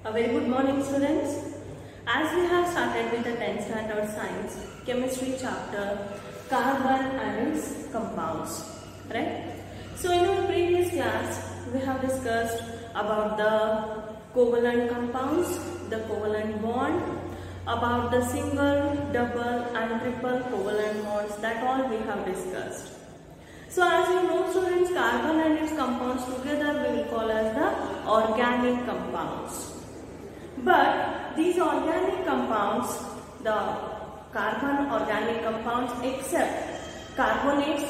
A very good morning, students. As we have started with the 10th standard science chemistry chapter, carbon and its compounds, right? So in our previous class, we have discussed about the covalent compounds, the covalent bond, about the single, double and triple covalent bonds. That all we have discussed. So as you know, students, carbon and its compounds together we will call as the organic compounds. But these organic compounds, the carbon organic compounds except carbonates,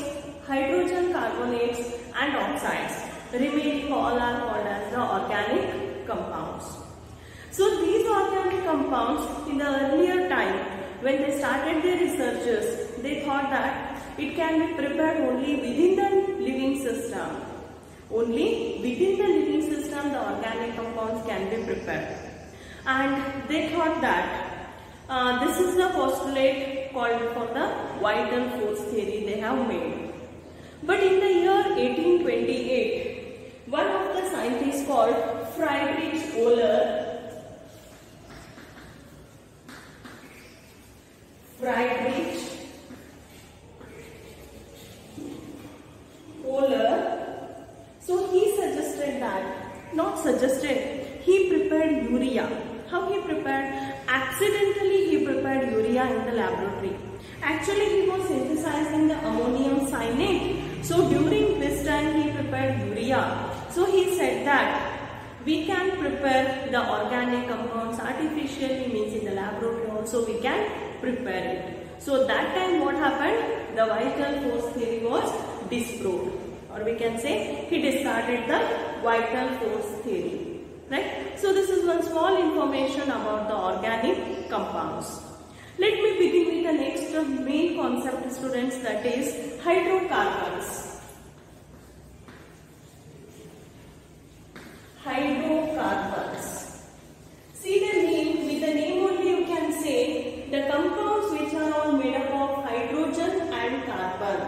hydrogen carbonates and oxides, remaining all are called as the organic compounds. So these organic compounds, in the earlier time when they started their researches, they thought that it can be prepared only within the living system. Only within the living system the organic compounds can be prepared. And they thought that this is the postulate called for the vital force theory they have made. But in the year 1828, one of the scientists called Friedrich Euler so he suggested that, not suggested, he prepared urea. How he prepared? Accidentally he prepared urea in the laboratory. Actually he was synthesizing the ammonium cyanate. So during this time he prepared urea. So he said that we can prepare the organic compounds artificially, means in the laboratory also we can prepare it. So that time what happened? The vital force theory was disproved, or we can say he discarded the vital force theory, right? So this is one small information about the organic compounds. Let me begin with the next main concept, students, that is hydrocarbons. Hydrocarbons. See the name, with the name only you can say the compounds which are all made up of hydrogen and carbon.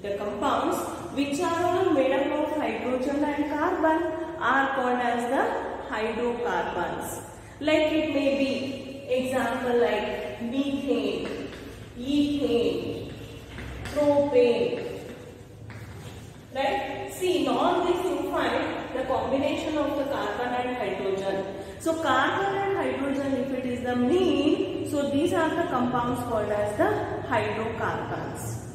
The compounds which are all made up of hydrogen and carbon are called as the hydrocarbons. Like it may be, example like methane, ethane, propane, right? See, in all these you find the combination of the carbon and hydrogen. So carbon and hydrogen, if it is the mean, so these are the compounds called as the hydrocarbons.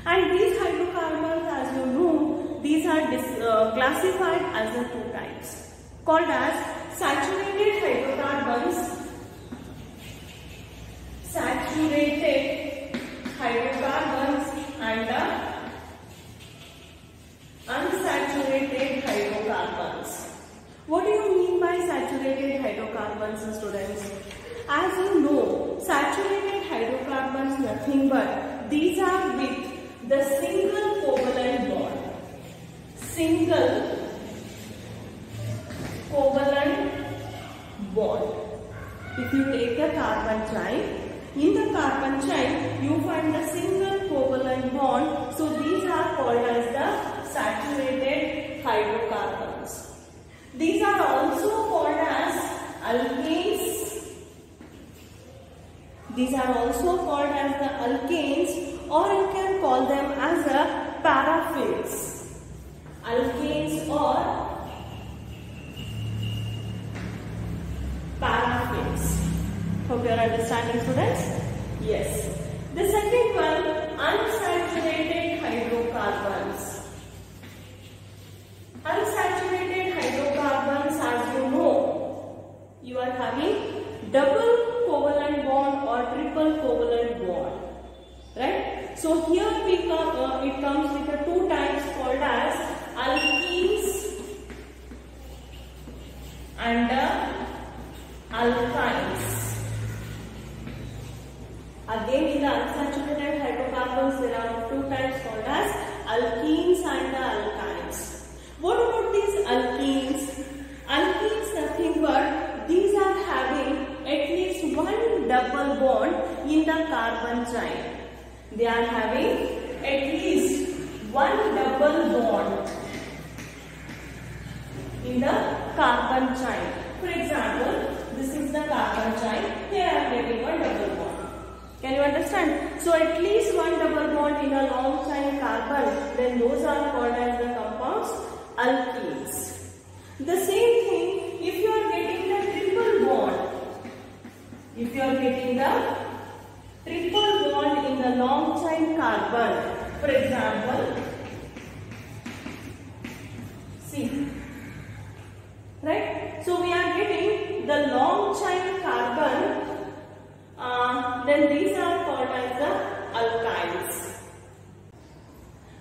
And these hydrocarbons, as you know, these are classified as the two types, called as saturated hydrocarbons, and unsaturated hydrocarbons. What do you mean by saturated hydrocarbons, students? As you know, saturated hydrocarbons nothing but these are with the single covalent bond. Single covalent bond. If you take the carbon chain, in the carbon chain you find the single covalent bond. So these are called as the saturated hydrocarbons. These are also called as alkanes. These are also called as the alkanes, or you can call them as a paraffins. Alkanes or paraffins. Hope you are understanding, students? Yes. The second one, unsaturated hydrocarbons. Unsaturated hydrocarbons, as you know, you are having double covalent bond or triple covalent bond, right? So here it comes with the two types called as alkenes and alkynes. Again, in the unsaturated hydrocarbons there are two types called as alkenes and alkynes. What about these alkenes? Alkenes nothing but these are having at least one double bond in the carbon chain. They are having at least one double bond in the carbon chain. For example, So at least one double bond in a long chain carbon, then those are called as the compounds alkenes. The same thing if you are getting the triple bond. If you are getting the triple bond in the long chain carbon, for example, see, right? So we are getting the long chain carbon, then these are called as the alkynes.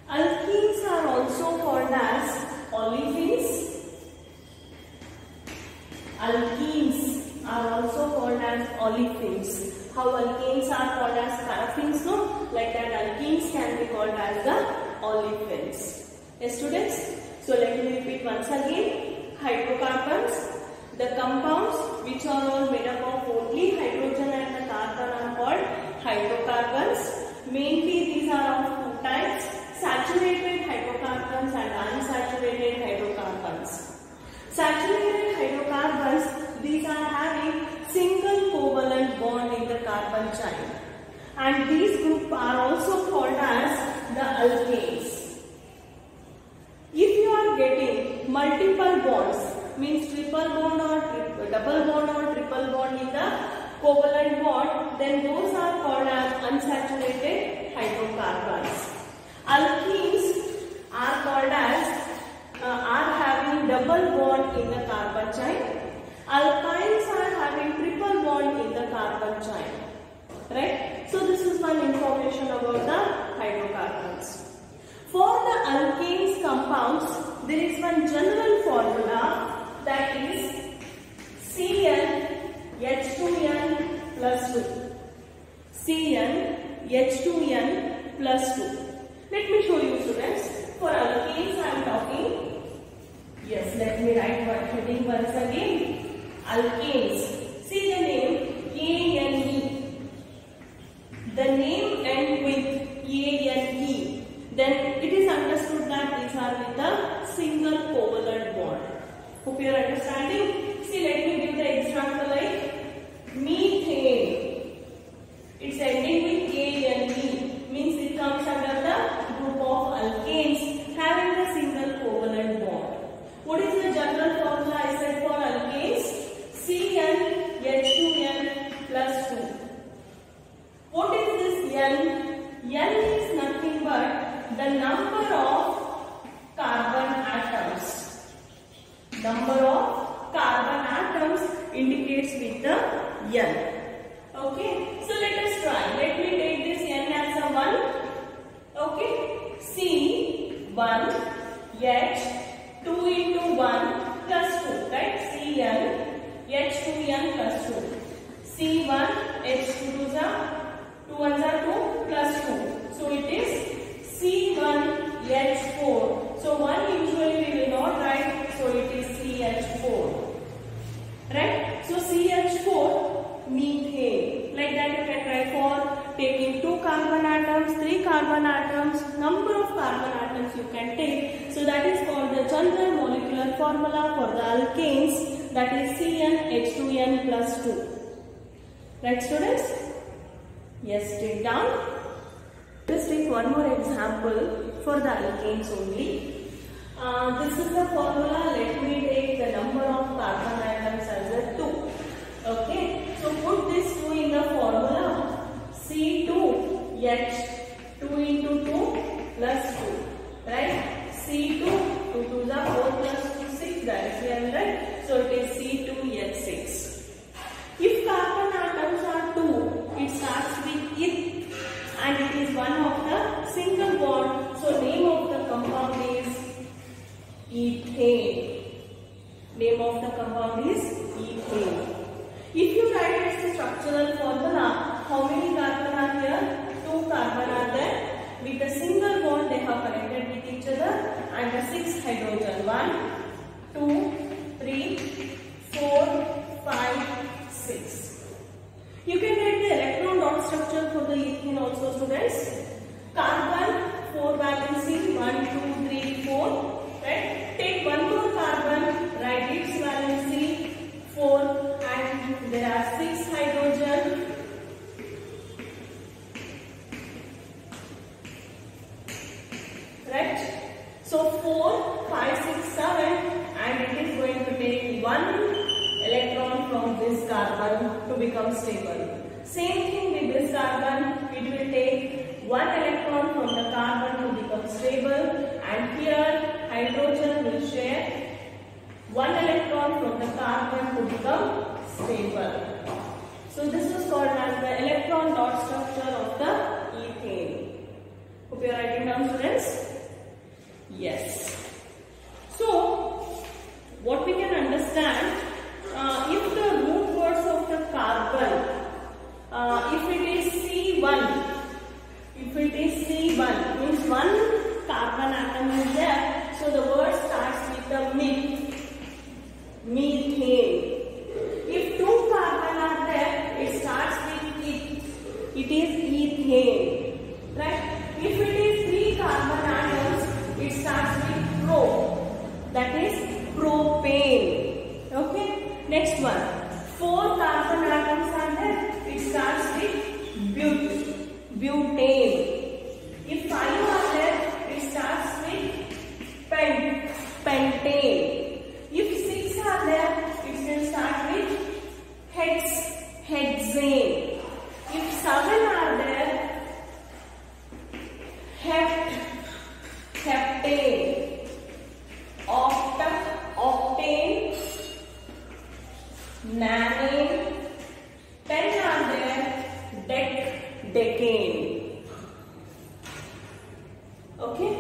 Alkenes are also called as olefins. Alkenes are also called as olefins. How alkenes are called as paraffins, no? Like that, alkenes can be called as the olefins. Yes, students? So let me repeat once again. Hydrocarbons, the compounds which are all made up of only hydrogen and the carbon are called hydrocarbons. Mainly these are of two types: saturated hydrocarbons and unsaturated hydrocarbons. Saturated hydrocarbons, these are having single covalent bond in the carbon chain, and these group are also called as the alkanes. If you are getting multiple bonds, means triple bond or double bond or triple bond in the covalent bond, then those are called as unsaturated hydrocarbons. Alkenes are called as are having double bond in the carbon chain. Alkynes are having triple bond in the carbon chain. Right? So this is one information about the hydrocarbons. For the alkanes compounds, there is one general formula, that is CnH2n plus 2. CnH2n plus 2. Let me show you, students. For alkanes I am talking. Yes, let me write one heading once again. Alkanes. See the name ANE. The name end with ANE. Then it is understood that these are with a single covalent bond. Hope you are understanding. See, let me give the example like methane. It's ending with ANE. Means it comes under the group of alkanes having a single covalent bond. What is the general formula I said for alkanes? CnH2n plus 2. What is this N? N is nothing but the number of carbon atoms. Number of carbon atoms indicates with the N. Okay, so let us try. Let me take this N as a 1. Okay, C1 H 2 into 1 plus 2, right? Cn H2n plus 2. C1 H2 2s are 2 1s are 2 plus 2. So it is C1 H4. So 1 usually we will not write. So it is CH4. Right? So CH4 methane. Like that you can try for taking 2 carbon atoms, 3 carbon atoms, number of carbon atoms you can take. So that is called the general molecular formula for the alkanes, that is CnH2n plus 2. Right, students? Yes, take down. Let's take one more example for the alkanes only. This is the formula. Let me take the number of carbon atoms as a 2. Okay, so put this 2 in the formula. C2H 2 into 2 plus 2. Right? C2 2 2s are 4 plus 2 6. Directly I will write. So it is C2H6. If carbon atoms are 2, it starts with eth and it is one of the single bond. So name of the compound is ethane. Name of the compound is ethane. If you write as the structural formula, how many carbon are here? 2 carbon are there. With a single bond they have connected with each other and the 6 hydrogen. 1, 2, 3, 4, 5, 6. You can write the electron dot structure for the ethane also, students. Carbon 4 valency 1, 2, 3, 4. Right? Take one more carbon, write its valency 4 and there are 6 hydrogen. of this carbon to become stable. Same thing with this carbon, it will take one electron from the carbon to become stable, and here hydrogen will share one electron from the carbon to become stable. So this is called as the electron dot structure of the ethane. Hope you are writing down, students. Yes. So what we can understand, if the root words of the carbon, if it is C1, means one carbon atom is there, so the word starts with the methane. If two carbon are there, it starts with it is ethane, right? If it is three carbon atoms, it starts with pro, that is propane. Okay, next one. Four carbon atoms are there, it starts with butane. If five are there, it starts with pentane. If six are there, it will start with hexane. If seven are there, heptane, octane, nanane. 10 are there, decane. Okay.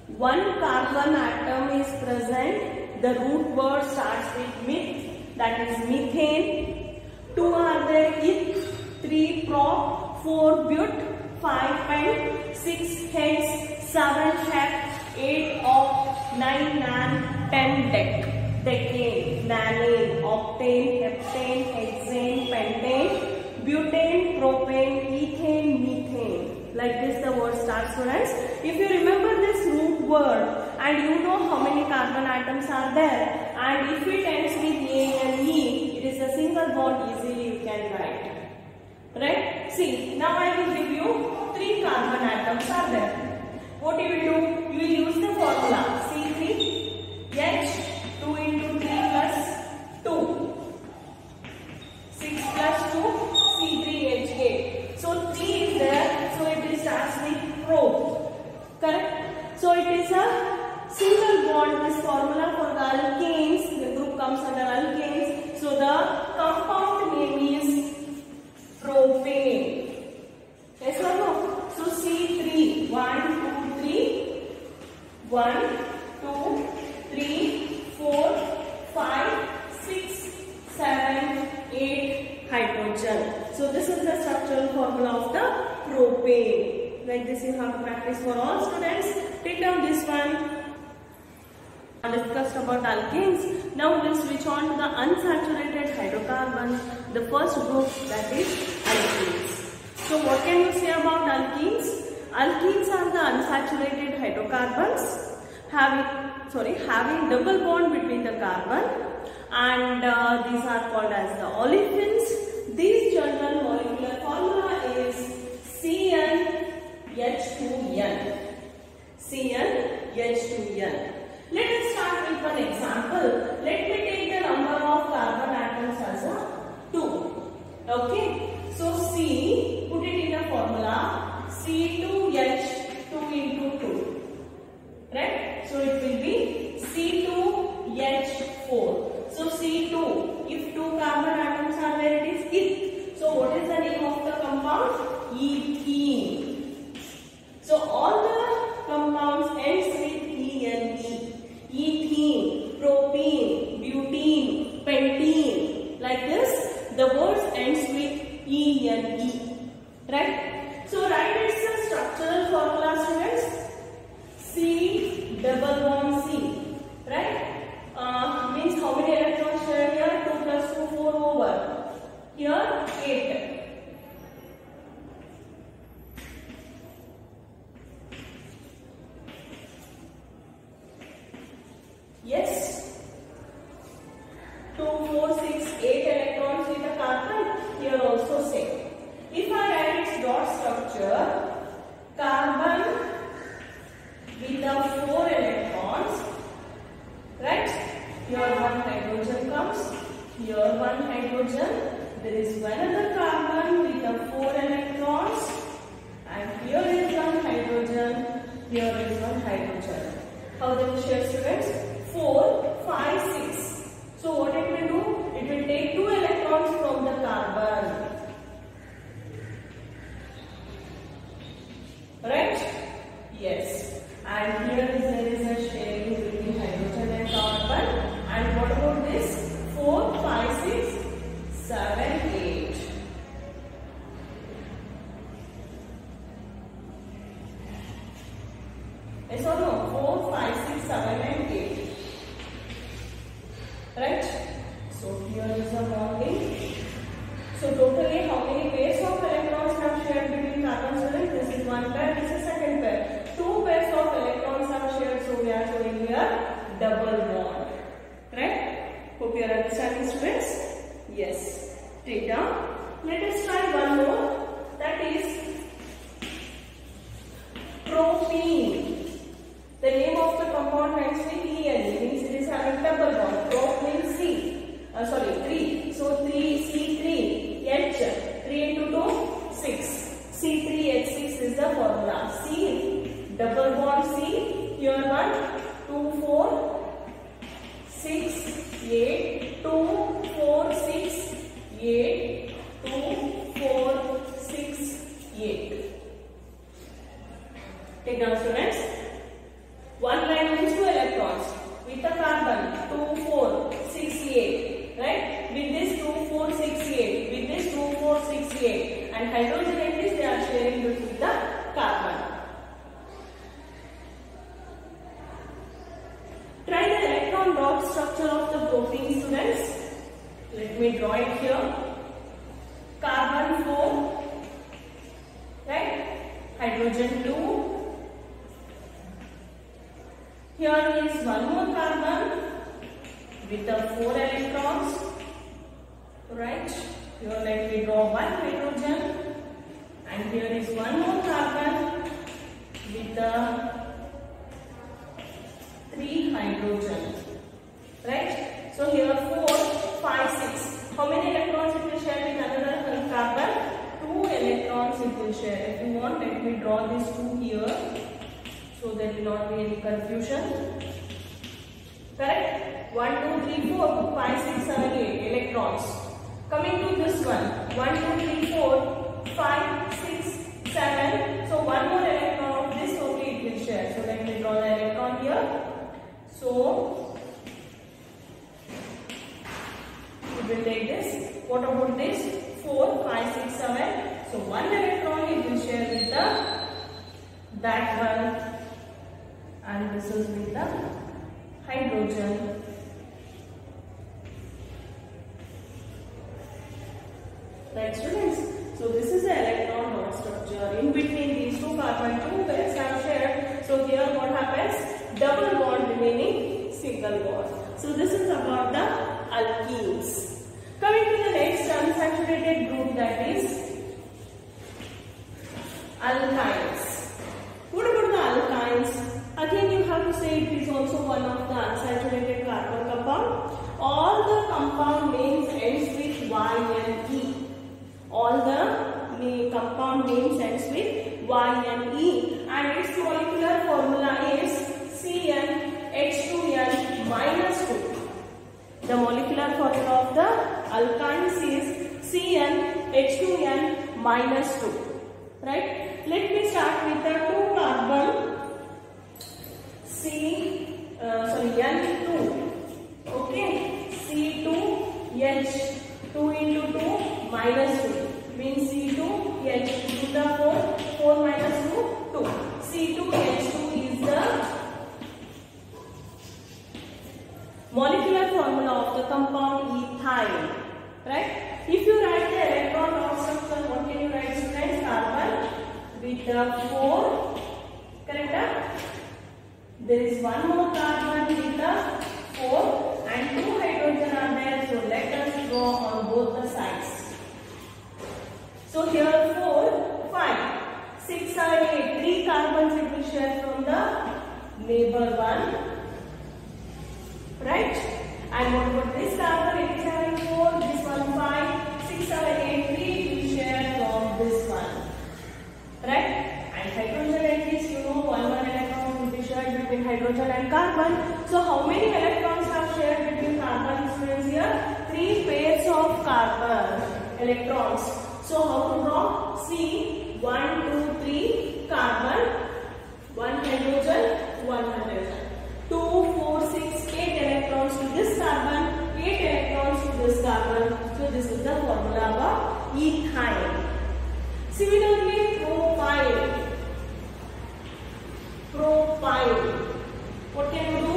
One carbon atom is present. The root word starts with meth, that is methane. Two are there, eth, three prop, four but, five pent, six hex, seven hep, 8 oct, 9 nan, 10 decane, nanane, octane, heptane, hexane, pentane, butane, propane, ethane, methane. Like this the word starts, students. If you remember this root word and you know how many carbon atoms are there, and if it ends with A and E, it is a single bond, easily you can write. Right? See, now I will give you three carbon atoms are there. What you will do? You will use the formula C3H, 2 into 3 plus 2. 6 plus 2, C3H8. So 3 is there, so it starts with pro. Correct? So it is a single bond. This formula for the alkanes, the group comes under alkanes. So the compound name is propane. Yes or no? So C3, 1, 2, 3, 1, 2, 3, 4, 5, 6, 7, 8 hydrogen. So this is the structural formula of the propane. Like this you have to practice for all students. Take down this one. I discussed about alkanes. Now we will switch on to the unsaturated hydrocarbons. The first group, that is alkenes. So what can you say about alkenes? Alkenes are the unsaturated hydrocarbons having double bond between the carbon, and these are called as the olefins. This general molecular formula is CnH2n. CnH2n. Let us start with one example. Let me take the number of carbon atoms as a 2. Okay. So C, put it in the formula, C2H2 into 2. Right? So it will be C2H4. So C2, if 2 carbon atoms are there, it is eth. So what is the name of the compound? Ethene. So all the compounds ends with E-N-E. Ethene, propene, butene, pentene. Like this, the words ends with E-N-E. Right? So write its structural formula, students. C double bond C. Right? Means how many electrons shared here? 2 plus 2, 4 over. Here 8. Yes. 2, 4, 6, 8 electrons with the carbon. Here also same. If here one hydrogen, there is another carbon with the 4 electrons, and here is one hydrogen, here is one hydrogen. How they will share, students? 4, 5, 6. So what it will do? It will take 2 electrons from the carbon. Right? Yes. And here there is a sharing between hydrogen and carbon. And what about this? 4, 5, 6, 7, 8. Yes or no? 4, 5, 6, 7 and 8. Right? So here is a bonding. So totally how many pairs of electrons have shared between carbon, students? This is one pair, this is second pair. 2 pairs of electrons have shared, so we are showing here double bond. Right? Hope you are understanding, students? Yes. Take down. Let us try one more. That is propene. The name of the compound ends with En, means it is having double bond. Prop means three. So 3C3 H 3 into 2 6. C3H6 is the formula. C double bond C. Here 1 2 4 6 8 2 4 6 8 2 4 6 8. Take down, students. One line means 2 electrons with the carbon 2 4 6 8, right? With this 2 4 6 8, with this 2 4 6 8, and hydrogen at least they are sharing this with the carbon. Try the electron dot structure of the propene, students. Let me draw it here. Carbon 4, right? Hydrogen 2. Here is one more carbon with the 4 electrons, right? Here let me draw one hydrogen, and here is one more carbon with the 3 hydrogen, right? So here 4, 5, 6. How many electrons it will share with another carbon? 2 electrons it will share. If you want, let me draw these 2 here, so there will not be any confusion. Correct? 1, 2, 3, 4, 5, 6, 7, 8 electrons. Coming to this one, 1, 2, 3, 4, 5, 6, 7. So one more electron of this only it will share. So let me draw the electron here. So it will take this. What about this? 4, 5, 6, 7. So one electron it will share with that one. And this is with the hydrogen. Right, students? So this is the electron dot structure. In between these two carbon, 2 pairs have shared. So here what happens? Double bond remaining single bond. So this is about the alkenes. Coming to the next unsaturated group, that is alkynes. What about the alkynes? Again, you have to say it is also one of the unsaturated carbon compound. All the compound names ends with YNE. All the compound names ends with YNE, and its molecular formula is CnH2n minus 2. The molecular formula of the alkynes is CnH2n minus 2. Right? Let me start with the 2 carbon. N2, okay, C2H, 2 into 2 minus 2 means C2H, 2 to the 4, 4 minus 2, 2. C2H2 is the molecular formula of the compound ethyl, right? If you write the electron dot structure, what can you write, students? Carbon with the 4, correct? There is one more carbon with the 4 and 2 hydrogen are there. So let us draw on both the sides. So here 4, 5, 6, 7, 8. 3 carbons it will share from the neighbor one. Right? And what about this carbon? It is having 4 electrons. So how to draw? See, 1, 2, 3 carbon, 1 hydrogen, 1 hydrogen. 2, 4, 6, 8 electrons to this carbon, 8 electrons to this carbon. So this is the formula of ethyl. Similarly, propyl. Propyl. What can you do?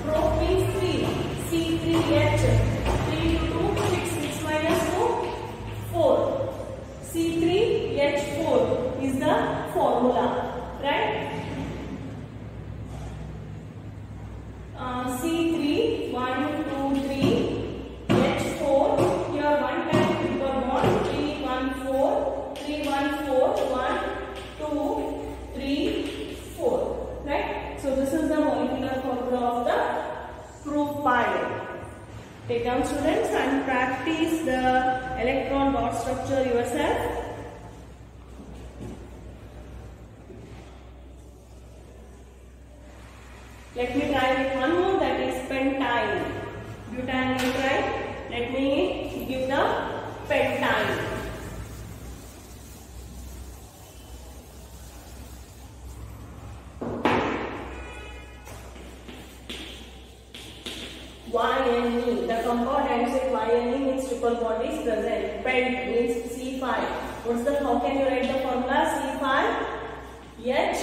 Prop means 3. C3H. 3 into 2, 6. 6 minus 2, 4. C3H4 is the formula, right? C3, 1, 2, 3, H4. Here 1 time triple bond. 3, 1, 4. 3, 1, 4. 1, 2, 3, 4. Right? So this is the molecular formula of the propyl. Take down, students, and practice the electron dot structure yourself. Let me try with one more, that is pentyl. Butyl you try. Let me give the pentyl. YNE. The compound ends with YNE means triple bond is present. Pent means C5. What's the, how can you write the formula? C5 H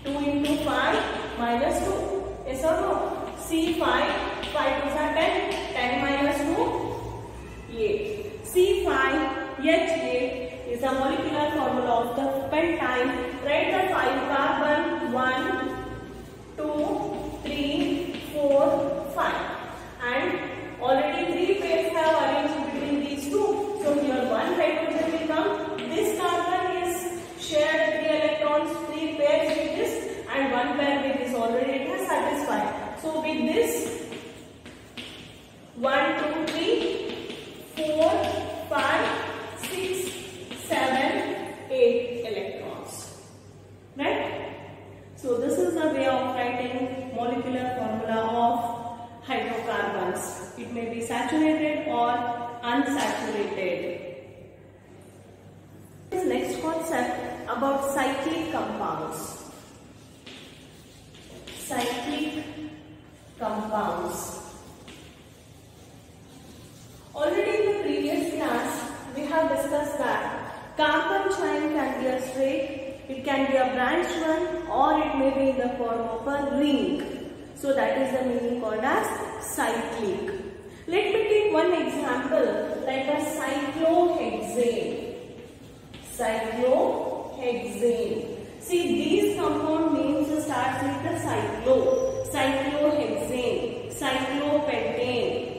2 into 5 minus 2. Yes or no? C5, 5 2s are 10. 10 minus 2, 8. C5H8 is the molecular formula of the pentyl. Write the 5 carbon, 1, 2, 3, 4, 5. And already 3 pairs have arranged between these two. So here 1 hydrogen will come. This carbon is shared 3 electrons, 3 pairs with this, and 1 pair with this. Already it has satisfied. So with this 1, 2, 3, 4, 5, 6, 7, 8 electrons. Right? So this is the way of writing molecular formula of hydrocarbons. It may be saturated or unsaturated. This next concept about cyclic compounds. Cyclic compounds. Already in the previous class, we have discussed that carbon chain can be a straight, it can be a branched one, or it may be in the form of a ring. So that is the meaning called as cyclic. Let me take one example like a cyclohexane. Cyclohexane. See, these compound names starts with the cyclo. Cyclohexane, cyclopentane.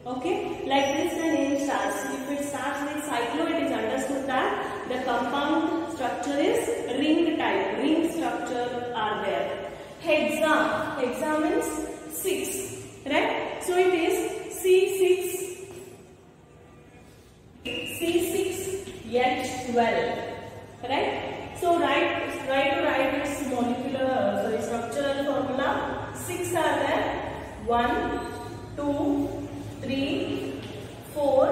Okay, like this the name starts. If it starts with cyclo, it is understood that the compound structure is ring type. Ring structure are there. Hexa. Hexa means 6. Right? So it is C6H12. Right? So try to write its molecular, structural formula. 6 are there. 1, 2, 3, 4,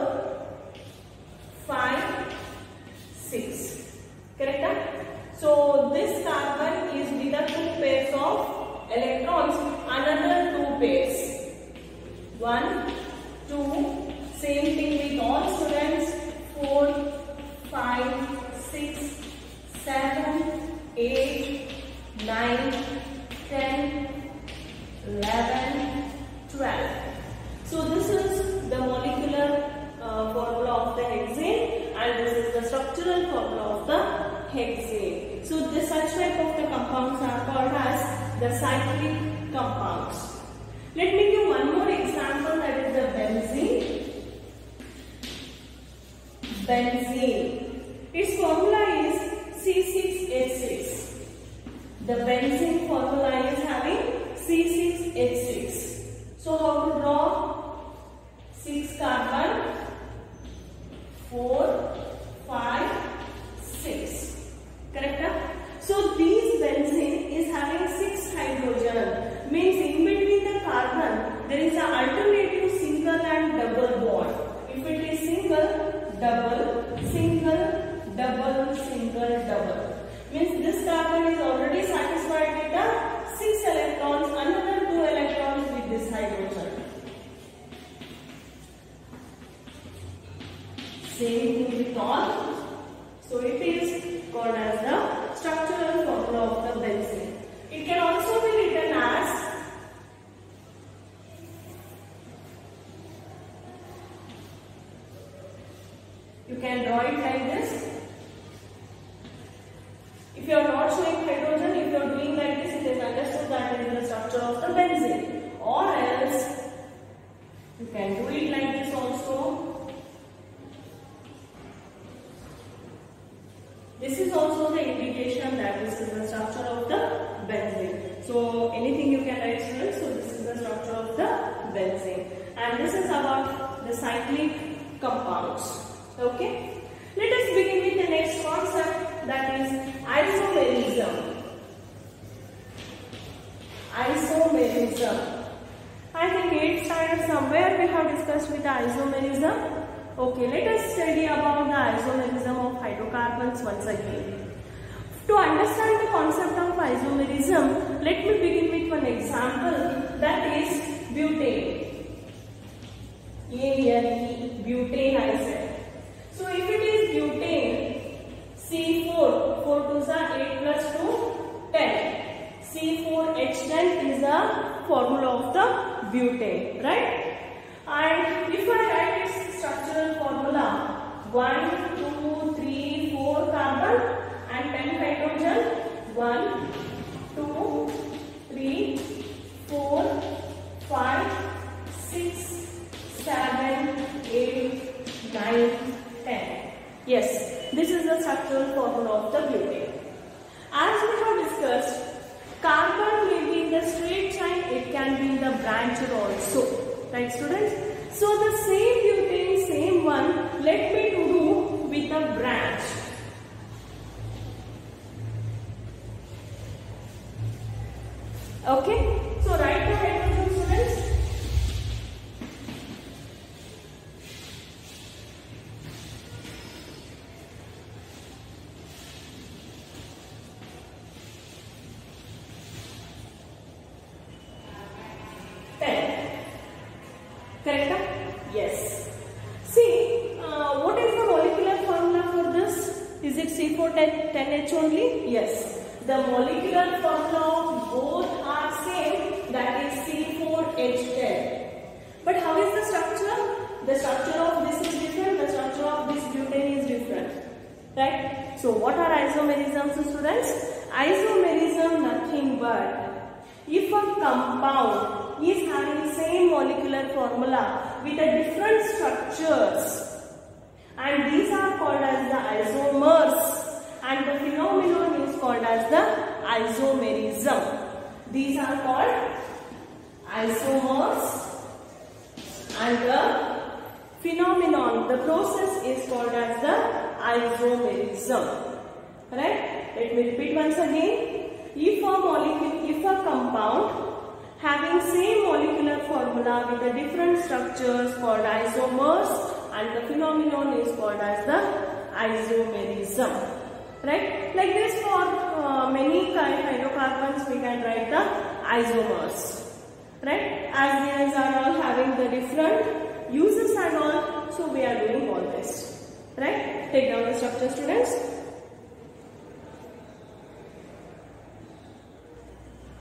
5, 6. Correct? So this carbon is with the 2 pairs of electrons. Another 2 pairs. 1, 2. Same thing with all students. 4, 5, 6, 7, 8, 9, 10, 11, 12. So this is the molecular formula of the hexane, and this is the structural formula of the hexane. So this such type of the compounds are called as the cyclic compounds. Let me give one more example, that is the benzene. Benzene. Its formula is C6H6. The benzene formula is having C6H6. So how to draw? 6 carbon, 4, 5, 6. Correct? So these benzene is having 6 hydrogen. Means in between the carbon there is an alternative single and double bond. If it is Same thing with all. So it is called as the structural formula of the benzene. It can also be written as you can draw it like this. If you are not showing hydrogen, if you are doing like this, it is understood that it is the structure of the benzene. Or else, you can do it like this also. This is also the indication that this is the structure of the benzene. So anything you can write, students. So this is the structure of the benzene. And this is about the cyclic compounds. Okay. Let us begin with the next concept, that is isomerism. Isomerism. I think 8th standard somewhere we have discussed with isomerism. Okay, let us study about the isomerism of hydrocarbons once again. To understand the concept of isomerism, let me begin with one example, that is butane. Butane I said. So if it is butane, C4, 4 2s are 8 plus 2, 10. C4H10 is the formula of the butane, right? And if I write its structural formula, 1, 2, 3, 4 carbon and 10 hydrogen, 1, 2, 3, 4, 5, 6, 7, 8, 9, 10. Yes, this is the structural formula of the butane. As we have discussed, carbon may be in the straight chain, it can be in the branched also. Right, students? So the same butane, same one, let me to do with a branch. Okay? So write the hydrogen, students. Correct? Yes. See, what is the molecular formula for this? Is it C410H only? Yes. The molecular formula of both are same, that is C4H10. But how is the structure? The structure of this is different, the structure of this butane is different. Right? So what are isomerisms, students? Isomerism nothing but if a compound is having same molecular formula with a different structures, and these are called as the isomers, and the phenomenon is called as the isomerism. These are called isomers, and the phenomenon, the process is called as the isomerism. Right? Let me repeat once again. If a compound having same molecular formula with the different structures called isomers, and the phenomenon is called as the isomerism. Right? Like this, for many hydrocarbons we can write the isomers. Right? As these are all having the different uses and all, so we are doing all this. Right? Take down the structure, students.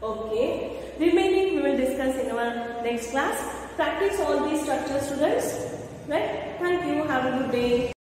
Okay. Remaining we will discuss in our next class. Practice all these structures, students. Right? Thank you. Have a good day.